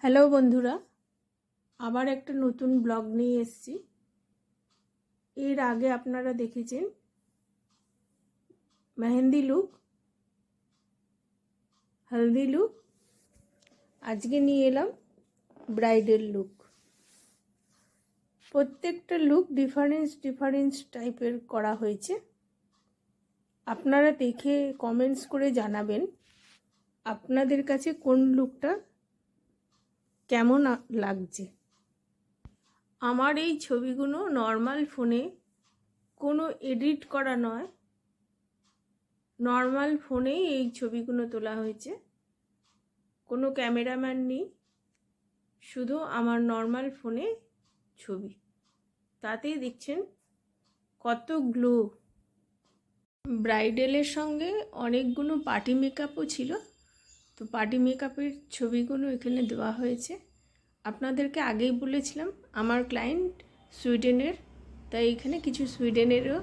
Hello বন্ধুরা, আবার একটা নতুন ব্লগ নিয়ে এসেছি। এর আগে আপনারা দেখেছেন মেহেন্দি লুক, হলদি লুক। আজকে নিয়ে এলাম ব্রাইডাল লুক। প্রত্যেকটা লুক ডিফারেন্স টাইপের করা হয়েছে। আপনারা দেখে কমেন্টস করে জানাবেন আপনাদের কাছে কোন লুকটা কেমন লাগছে। আমার এই ছবিগুলো নর্মাল ফোনে কোনো এডিট করা নয়, নর্মাল ফোনেই এই ছবিগুলো তোলা হয়েছে। কোনো ক্যামেরাম্যান নেই, শুধু আমার নর্মাল ফোনে ছবি। তাতেই দেখছেন কত গ্লো। ব্রাইডালের সঙ্গে অনেকগুলো পার্টি মেকআপও ছিল, তো পার্টি মেকআপের ছবিগুলো এখানে দেওয়া হয়েছে। আপনাদেরকে আগেই বলেছিলাম আমার ক্লায়েন্ট সুইডেনের, তাই এখানে কিছু সুইডেনেরও